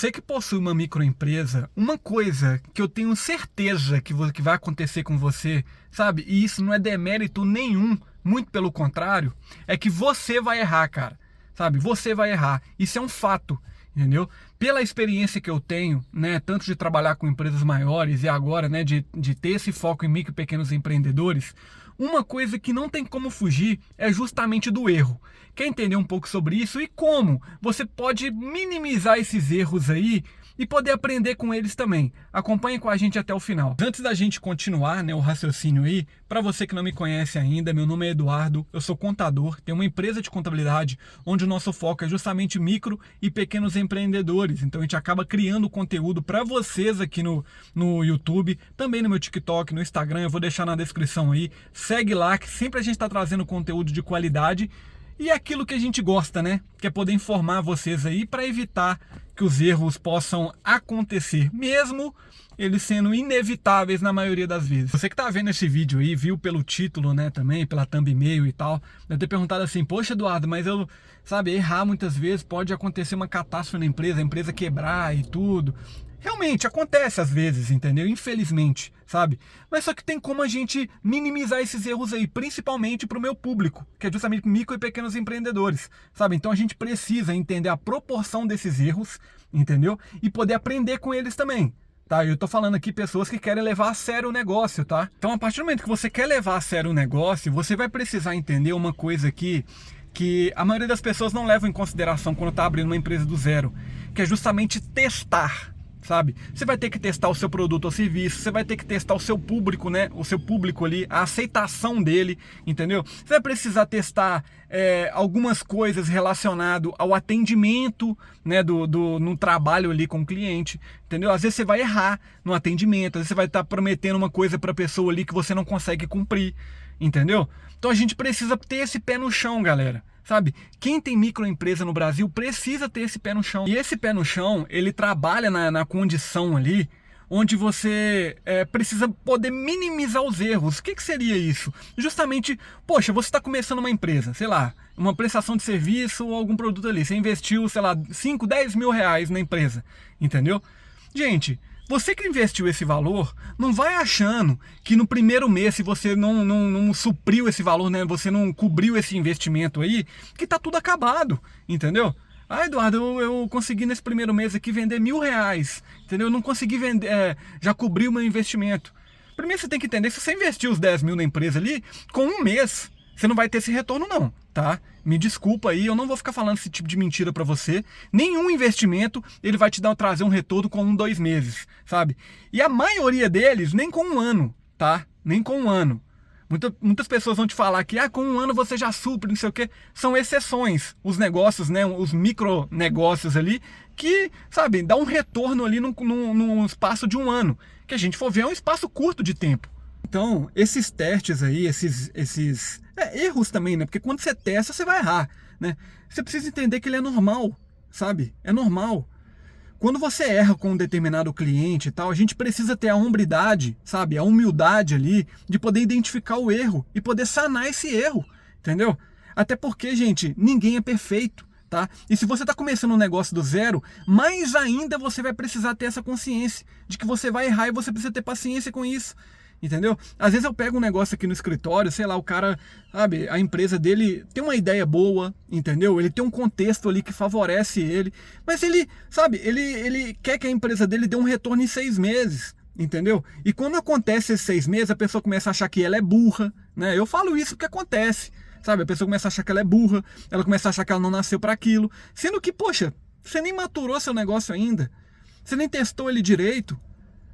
Você que possui uma microempresa, uma coisa que eu tenho certeza que vai acontecer com você, sabe? E isso não é demérito nenhum, muito pelo contrário, é que você vai errar, cara. Sabe? Você vai errar. Isso é um fato, entendeu? Pela experiência que eu tenho, né, tanto de trabalhar com empresas maiores e agora, né, de ter esse foco em micro e pequenos empreendedores, uma coisa que não tem como fugir é justamente do erro. Quer entender um pouco sobre isso e como você pode minimizar esses erros aí e poder aprender com eles também? Acompanhe com a gente até o final. Antes da gente continuar, né, o raciocínio aí, para você que não me conhece ainda, meu nome é Eduardo, eu sou contador, tenho uma empresa de contabilidade onde o nosso foco é justamente micro e pequenos empreendedores. Então a gente acaba criando conteúdo para vocês aqui no YouTube, também no meu TikTok, no Instagram, eu vou deixar na descrição aí. Segue lá que sempre a gente está trazendo conteúdo de qualidade e é aquilo que a gente gosta, né? Que é poder informar vocês aí para evitar que os erros possam acontecer, mesmo eles sendo inevitáveis na maioria das vezes. Você que tá vendo esse vídeo aí, viu pelo título, né, também, pela thumbnail e tal, deve ter perguntado assim, poxa, Eduardo, mas eu, sabe, errar muitas vezes, pode acontecer uma catástrofe na empresa, a empresa quebrar e tudo. Realmente, acontece às vezes, entendeu? Infelizmente, sabe? Mas só que tem como a gente minimizar esses erros aí, principalmente para o meu público, que é justamente micro e pequenos empreendedores, sabe? Então a gente precisa entender a proporção desses erros, entendeu? E poder aprender com eles também. Tá, eu tô falando aqui pessoas que querem levar a sério o negócio, tá? Então, a partir do momento que você quer levar a sério o negócio, você vai precisar entender uma coisa aqui que a maioria das pessoas não leva em consideração quando tá abrindo uma empresa do zero, que é justamente testar. Sabe? Você vai ter que testar o seu produto ou serviço, você vai ter que testar o seu público, né? O seu público ali, a aceitação dele, entendeu? Você vai precisar testar algumas coisas relacionadas ao atendimento, né? No trabalho ali com o cliente, entendeu? Às vezes você vai errar no atendimento, às vezes você vai estar prometendo uma coisa para a pessoa ali que você não consegue cumprir, entendeu? Então a gente precisa ter esse pé no chão, galera. Sabe, quem tem microempresa no Brasil precisa ter esse pé no chão. E esse pé no chão, ele trabalha na condição ali, onde você precisa poder minimizar os erros. O que seria isso? Justamente, poxa, você está começando uma empresa, sei lá, uma prestação de serviço ou algum produto ali. Você investiu, sei lá, 5, 10 mil reais na empresa, entendeu? Gente, você que investiu esse valor, não vai achando que no primeiro mês, se você não supriu esse valor, né, você não cobriu esse investimento aí, que tá tudo acabado, entendeu? Ah, Eduardo, eu consegui nesse primeiro mês aqui vender R$1.000, entendeu? Eu não consegui vender, já cobri o meu investimento. Primeiro você tem que entender, se você investiu os 10 mil na empresa ali, com um mês, você não vai ter esse retorno não, tá? Me desculpa aí, eu não vou ficar falando esse tipo de mentira pra você. Nenhum investimento, ele vai te trazer um retorno com 1, 2 meses, sabe? E a maioria deles, nem com um ano, tá? Nem com um ano. Muitas pessoas vão te falar que com um ano você já supre, não sei o quê. São exceções, os negócios, né? Os micronegócios ali, que, sabe, dá um retorno ali num espaço de um ano. Que a gente for ver, é um espaço curto de tempo. Então, esses testes aí, esses erros também, né? Porque quando você testa, você vai errar, né? Você precisa entender que ele é normal, sabe? É normal. Quando você erra com um determinado cliente e tal, a gente precisa ter a hombridade, sabe? A humildade ali de poder identificar o erro e poder sanar esse erro, entendeu? Até porque, gente, ninguém é perfeito, tá? E se você está começando um negócio do zero, mais ainda você vai precisar ter essa consciência de que você vai errar e você precisa ter paciência com isso. Entendeu? Às vezes eu pego um negócio aqui no escritório, sei lá, o cara, sabe, a empresa dele tem uma ideia boa, entendeu? Ele tem um contexto ali que favorece ele, mas ele, sabe, ele quer que a empresa dele dê um retorno em 6 meses, entendeu? E quando acontece esses 6 meses, a pessoa começa a achar que ela é burra, né? Eu falo isso porque acontece, sabe? A pessoa começa a achar que ela é burra, ela começa a achar que ela não nasceu para aquilo, sendo que, poxa, você nem maturou seu negócio ainda, você nem testou ele direito.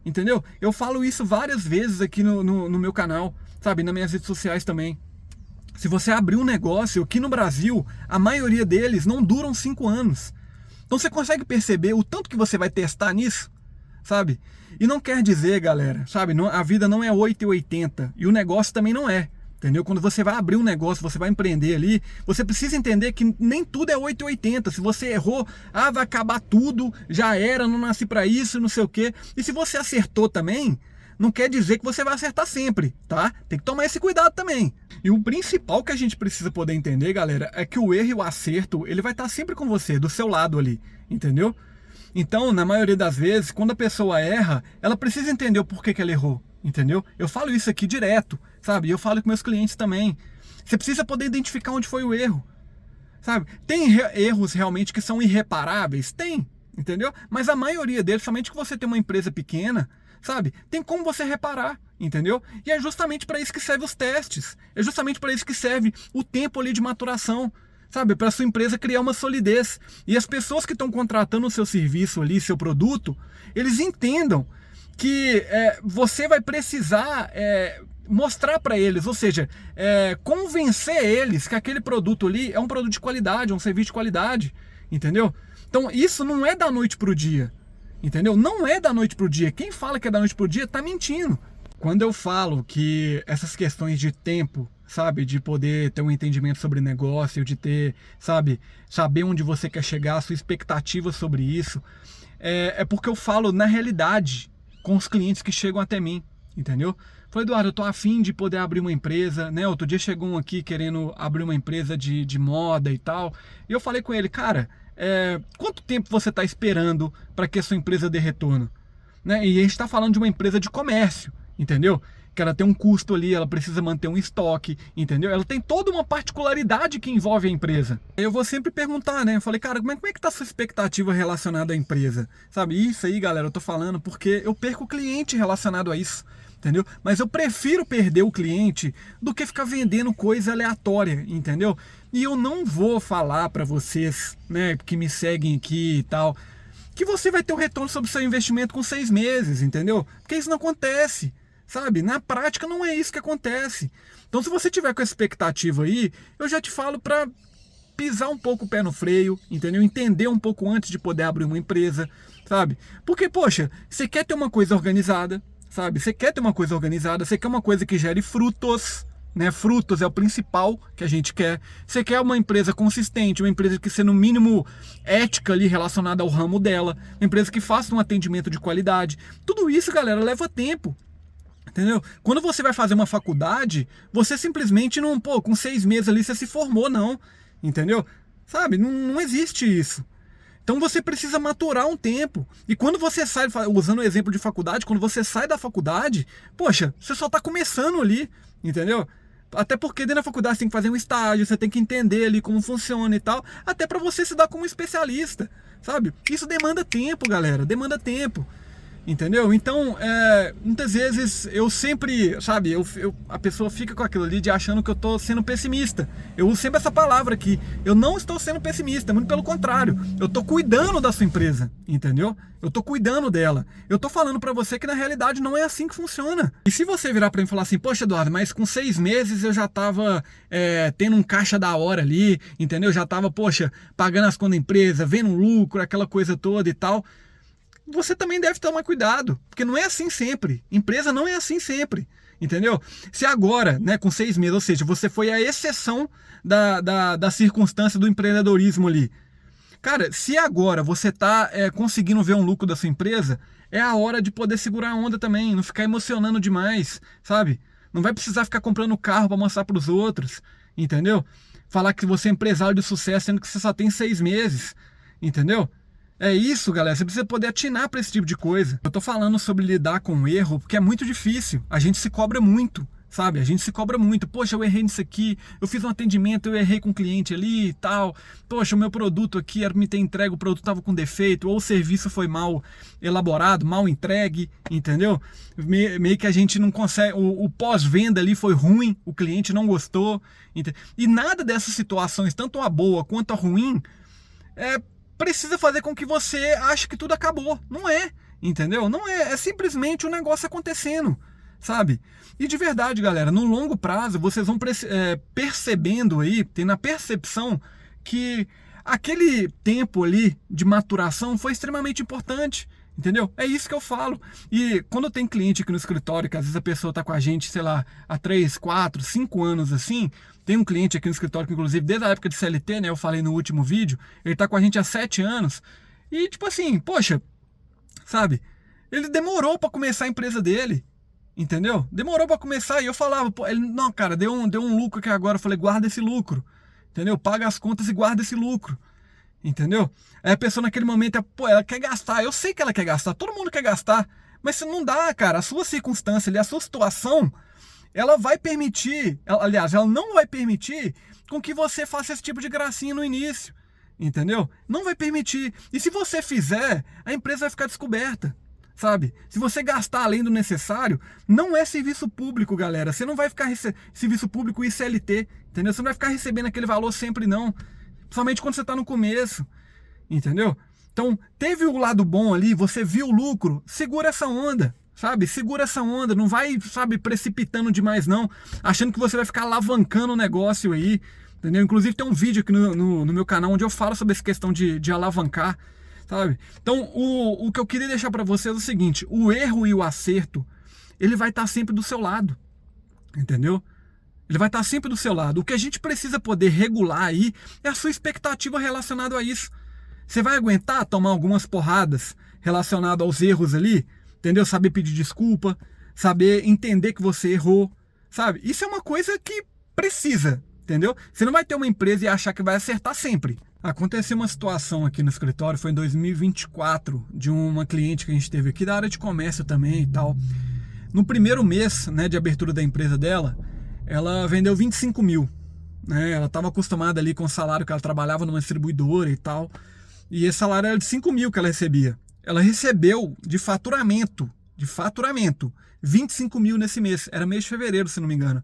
Entendeu? Eu falo isso várias vezes aqui no meu canal, sabe? Nas minhas redes sociais também. Se você abrir um negócio, aqui no Brasil, a maioria deles não duram 5 anos. Então você consegue perceber o tanto que você vai testar nisso, sabe? E não quer dizer, galera, sabe? A vida não é 8 e 80 e o negócio também não é. Entendeu? Quando você vai abrir um negócio, você vai empreender ali, você precisa entender que nem tudo é 8 e 80. Se você errou, vai acabar tudo, já era, não nasci para isso, não sei o quê. E se você acertou também, não quer dizer que você vai acertar sempre, tá? Tem que tomar esse cuidado também. E o principal que a gente precisa poder entender, galera, é que o erro e o acerto, ele vai estar sempre com você, do seu lado ali, entendeu? Então, na maioria das vezes, quando a pessoa erra, ela precisa entender o porquê que ela errou, entendeu? Eu falo isso aqui direto, sabe? E eu falo com meus clientes também. Você precisa poder identificar onde foi o erro, sabe? Tem erros realmente que são irreparáveis? Tem, entendeu? Mas a maioria deles, somente que você tem uma empresa pequena, sabe? Tem como você reparar, entendeu? E é justamente para isso que servem os testes. É justamente para isso que serve o tempo ali de maturação, sabe? Para a sua empresa criar uma solidez. E as pessoas que estão contratando o seu serviço ali, seu produto, eles entendam que você vai precisar mostrar para eles, ou seja, convencer eles que aquele produto ali é um produto de qualidade, é um serviço de qualidade, entendeu? Então isso não é da noite para o dia, entendeu? Não é da noite para o dia. Quem fala que é da noite para o dia está mentindo. Quando eu falo que essas questões de tempo, sabe, de poder ter um entendimento sobre negócio, de ter, sabe, saber onde você quer chegar, a sua expectativa sobre isso, é porque eu falo na realidade com os clientes que chegam até mim, entendeu? Falei, Eduardo, eu tô afim de poder abrir uma empresa, né? Outro dia chegou um aqui querendo abrir uma empresa de moda e tal, e eu falei com ele, cara, quanto tempo você está esperando para que a sua empresa dê retorno? Né? E a gente está falando de uma empresa de comércio, entendeu? Que ela tem um custo ali, ela precisa manter um estoque, entendeu? Ela tem toda uma particularidade que envolve a empresa. Eu vou sempre perguntar, né? Eu falei, cara, como é que tá a sua expectativa relacionada à empresa? Sabe, isso aí, galera, eu tô falando porque eu perco o cliente relacionado a isso, entendeu? Mas eu prefiro perder o cliente do que ficar vendendo coisa aleatória, entendeu? E eu não vou falar para vocês, né, que me seguem aqui e tal, que você vai ter o retorno sobre o seu investimento com 6 meses, entendeu? Porque isso não acontece. Sabe, na prática não é isso que acontece. Então se você tiver com essa expectativa aí, eu já te falo para pisar um pouco o pé no freio, entendeu? Entender um pouco antes de poder abrir uma empresa, sabe? Porque, poxa, você quer ter uma coisa organizada, sabe? Você quer ter uma coisa organizada, você quer uma coisa que gere frutos, né? Frutos é o principal que a gente quer. Você quer uma empresa consistente, uma empresa que seja no mínimo ética ali relacionada ao ramo dela, uma empresa que faça um atendimento de qualidade. Tudo isso, galera, leva tempo. Entendeu? Quando você vai fazer uma faculdade, você simplesmente não, pô, com 6 meses ali você se formou, não. Entendeu? Sabe? Não existe isso. Então você precisa maturar um tempo. E quando você sai, usando o exemplo de faculdade, quando você sai da faculdade, poxa, você só está começando ali, entendeu? Até porque dentro da faculdade você tem que fazer um estágio, você tem que entender ali como funciona e tal, até para você se dar como especialista, sabe? Isso demanda tempo, galera, demanda tempo. Entendeu? Então, muitas vezes eu sempre, sabe, a pessoa fica com aquilo ali de achando que eu estou sendo pessimista. Eu uso sempre essa palavra aqui. Eu não estou sendo pessimista, muito pelo contrário. Eu estou cuidando da sua empresa, entendeu? Eu estou cuidando dela. Eu estou falando para você que na realidade não é assim que funciona. E se você virar para mim e falar assim, poxa, Eduardo, mas com 6 meses eu já estava tendo um caixa da hora ali, entendeu? Eu já estava, poxa, pagando as contas da empresa, vendo um lucro, aquela coisa toda e tal. Você também deve tomar cuidado, porque não é assim sempre. Empresa não é assim sempre, entendeu? Se agora, né, com 6 meses, ou seja, você foi a exceção da circunstância do empreendedorismo ali. Cara, se agora você está conseguindo ver um lucro da sua empresa, é a hora de poder segurar a onda também, não ficar emocionando demais, sabe? Não vai precisar ficar comprando carro para mostrar para os outros, entendeu? Falar que você é empresário de sucesso, sendo que você só tem 6 meses, entendeu? É isso, galera, você precisa poder atinar para esse tipo de coisa. Eu tô falando sobre lidar com o erro porque é muito difícil. A gente se cobra muito, sabe? A gente se cobra muito. Poxa, eu errei nisso aqui, eu fiz um atendimento, eu errei com o cliente ali e tal. Poxa, o meu produto aqui era para me ter entregue, o produto estava com defeito, ou o serviço foi mal elaborado, mal entregue, entendeu? Meio que a gente não consegue, o pós-venda ali foi ruim, o cliente não gostou. E nada dessas situações, tanto a boa quanto a ruim, precisa fazer com que você ache que tudo acabou. Não é, entendeu? Não é, é simplesmente um negócio acontecendo, sabe? E de verdade, galera, no longo prazo, vocês vão percebendo aí, tendo a percepção que aquele tempo ali de maturação foi extremamente importante, entendeu? É isso que eu falo. E quando tem cliente aqui no escritório, que às vezes a pessoa tá com a gente, sei lá, há 3, 4, 5 anos assim, tem um cliente aqui no escritório que, inclusive, desde a época de CLT, né, eu falei no último vídeo, ele tá com a gente há 7 anos, e tipo assim, poxa, sabe, ele demorou para começar a empresa dele, entendeu? Demorou para começar, e eu falava, pô, ele, não, cara, deu um lucro aqui agora, eu falei, guarda esse lucro, entendeu? Paga as contas e guarda esse lucro, Entendeu? Aí a pessoa naquele momento, pô, ela quer gastar. Eu sei que ela quer gastar, todo mundo quer gastar. Mas se não dá, cara, a sua circunstância ali, a sua situação, ela vai permitir, aliás, ela não vai permitir com que você faça esse tipo de gracinha no início. Entendeu? Não vai permitir. E se você fizer, a empresa vai ficar descoberta. Sabe? Se você gastar além do necessário, não é serviço público, galera. Você não vai ficar serviço público e CLT, entendeu? Você não vai ficar recebendo aquele valor sempre, não. Principalmente quando você está no começo, entendeu? Então, teve o lado bom ali, você viu o lucro, segura essa onda, sabe? Segura essa onda, não vai, sabe, precipitando demais, não. Achando que você vai ficar alavancando o negócio aí, entendeu? Inclusive tem um vídeo aqui no meu canal onde eu falo sobre essa questão de alavancar, sabe? Então, o que eu queria deixar para vocês é o seguinte, o erro e o acerto, ele vai estar sempre do seu lado, entendeu? Ele vai estar sempre do seu lado. O que a gente precisa poder regular aí é a sua expectativa relacionada a isso. Você vai aguentar tomar algumas porradas relacionadas aos erros ali, entendeu? Saber pedir desculpa, saber entender que você errou, sabe? Isso é uma coisa que precisa, entendeu? Você não vai ter uma empresa e achar que vai acertar sempre. Aconteceu uma situação aqui no escritório, foi em 2024, de uma cliente que a gente teve aqui da área de comércio também e tal. No primeiro mês, né, de abertura da empresa dela, ela vendeu 25 mil. Né? Ela estava acostumada ali com o salário que ela trabalhava numa distribuidora e tal. E esse salário era de 5 mil que ela recebia. Ela recebeu de faturamento, 25 mil nesse mês. Era mês de fevereiro, se não me engano.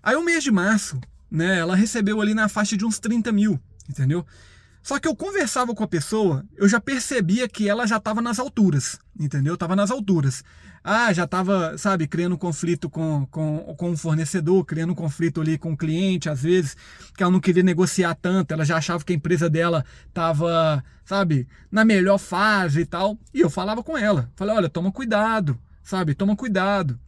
Aí o mês de março, né, ela recebeu ali na faixa de uns 30 mil, entendeu? Só que eu conversava com a pessoa, eu já percebia que ela já estava nas alturas, entendeu? Estava nas alturas. Ah, já estava, sabe, criando conflito com o fornecedor, criando conflito ali com o cliente, às vezes, que ela não queria negociar tanto, ela já achava que a empresa dela estava, sabe, na melhor fase e tal. E eu falava com ela, falei, olha, toma cuidado, sabe, toma cuidado.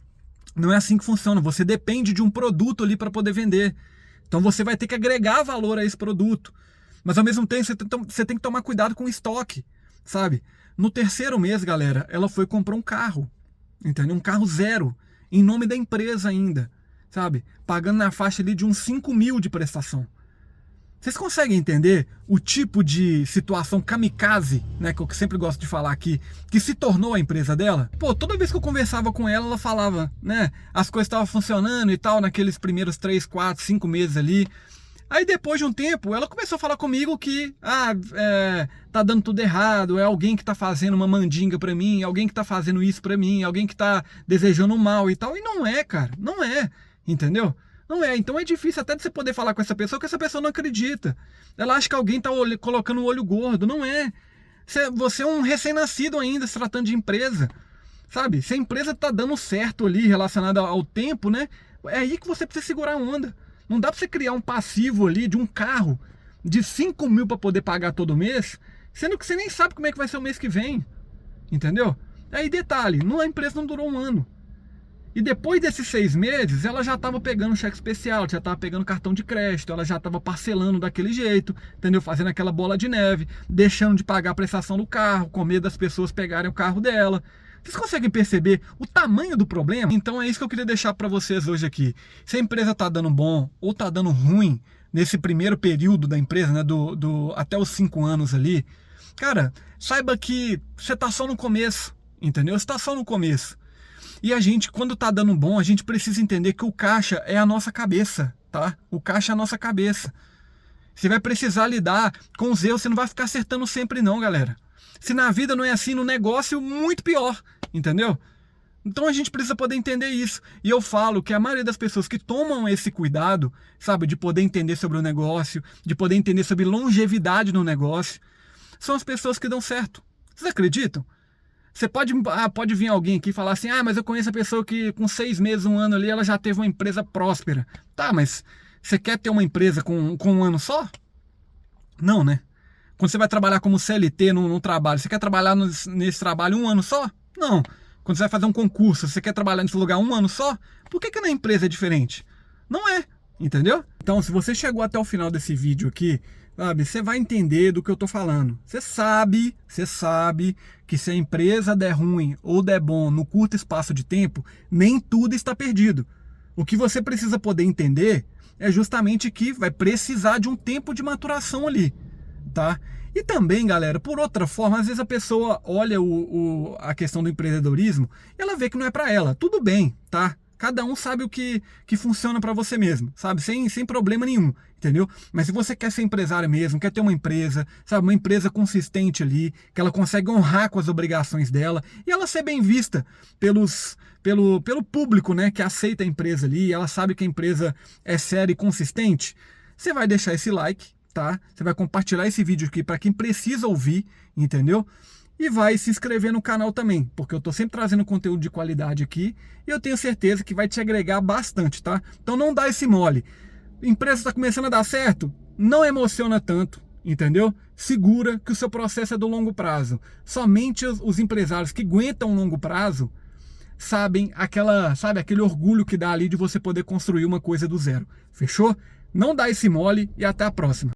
Não é assim que funciona, você depende de um produto ali para poder vender. Então você vai ter que agregar valor a esse produto. Mas ao mesmo tempo você tem que tomar cuidado com o estoque, sabe? No terceiro mês, galera, ela foi comprar um carro, entendeu? Um carro zero, em nome da empresa ainda, sabe? Pagando na faixa ali de uns 5 mil de prestação. Vocês conseguem entender o tipo de situação kamikaze, né, que eu sempre gosto de falar aqui, que se tornou a empresa dela? Pô, toda vez que eu conversava com ela, ela falava, né, as coisas estavam funcionando e tal, naqueles primeiros 3, 4, 5 meses ali. Aí depois de um tempo, ela começou a falar comigo que tá dando tudo errado, é alguém que tá fazendo uma mandinga pra mim, alguém que tá fazendo isso pra mim, alguém que tá desejando mal e tal. E não é, cara, não é, entendeu? Não é, então é difícil até de você poder falar com essa pessoa, que essa pessoa não acredita. Ela acha que alguém tá colocando o olho gordo, não é. Você é um recém-nascido ainda, se tratando de empresa, sabe? Se a empresa tá dando certo ali, relacionada ao tempo, né? É aí que você precisa segurar a onda. Não dá para você criar um passivo ali de um carro de 5 mil para poder pagar todo mês, sendo que você nem sabe como é que vai ser o mês que vem, entendeu? Aí detalhe, a empresa não durou um ano. E depois desses 6 meses, ela já estava pegando cheque especial, já estava pegando cartão de crédito, ela já estava parcelando daquele jeito, entendeu? Fazendo aquela bola de neve, deixando de pagar a prestação do carro, com medo das pessoas pegarem o carro dela. Vocês conseguem perceber o tamanho do problema? Então é isso que eu queria deixar para vocês hoje aqui. Se a empresa está dando bom ou está dando ruim nesse primeiro período da empresa, né, até os 5 anos ali, cara, saiba que você está só no começo, entendeu? Você está só no começo. E a gente, quando está dando bom, a gente precisa entender que o caixa é a nossa cabeça, tá? O caixa é a nossa cabeça. Você vai precisar lidar com os erros, você não vai ficar acertando sempre não, galera. Se na vida não é assim, no negócio, muito pior, entendeu? Então a gente precisa poder entender isso. E eu falo que a maioria das pessoas que tomam esse cuidado, sabe, de poder entender sobre o negócio, de poder entender sobre longevidade no negócio, são as pessoas que dão certo. Vocês acreditam? Você pode vir alguém aqui e falar assim, mas eu conheço a pessoa que com 6 meses, 1 ano ali, ela já teve uma empresa próspera. Tá, mas você quer ter uma empresa com 1 ano só? Não, né? Quando você vai trabalhar como CLT no trabalho, você quer trabalhar nesse trabalho 1 ano só? Não. Quando você vai fazer um concurso, você quer trabalhar nesse lugar 1 ano só? Por que na empresa é diferente? Não é, entendeu? Então, se você chegou até o final desse vídeo aqui, sabe, você vai entender do que eu tô falando. Você sabe que se a empresa der ruim ou der bom no curto espaço de tempo, nem tudo está perdido. O que você precisa poder entender é justamente que vai precisar de um tempo de maturação ali. tá? E também, galera, por outra forma, às vezes a pessoa olha a questão do empreendedorismo e ela vê que não é para ela. Tudo bem, tá? Cada um sabe o que funciona para você mesmo, sabe? Sem problema nenhum, entendeu? Mas se você quer ser empresário mesmo, quer ter uma empresa, sabe? Uma empresa consistente ali, que ela consegue honrar com as obrigações dela e ela ser bem vista pelo público, né? Que aceita a empresa ali, ela sabe que a empresa é séria e consistente, você vai deixar esse like, tá? Você vai compartilhar esse vídeo aqui para quem precisa ouvir, entendeu? E vai se inscrever no canal também, porque eu tô sempre trazendo conteúdo de qualidade aqui e eu tenho certeza que vai te agregar bastante, tá? Então não dá esse mole. A empresa está começando a dar certo? Não emociona tanto, entendeu? Segura que o seu processo é do longo prazo. Somente os empresários que aguentam longo prazo sabem aquele orgulho que dá ali de você poder construir uma coisa do zero. Fechou? Não dá esse mole e até a próxima.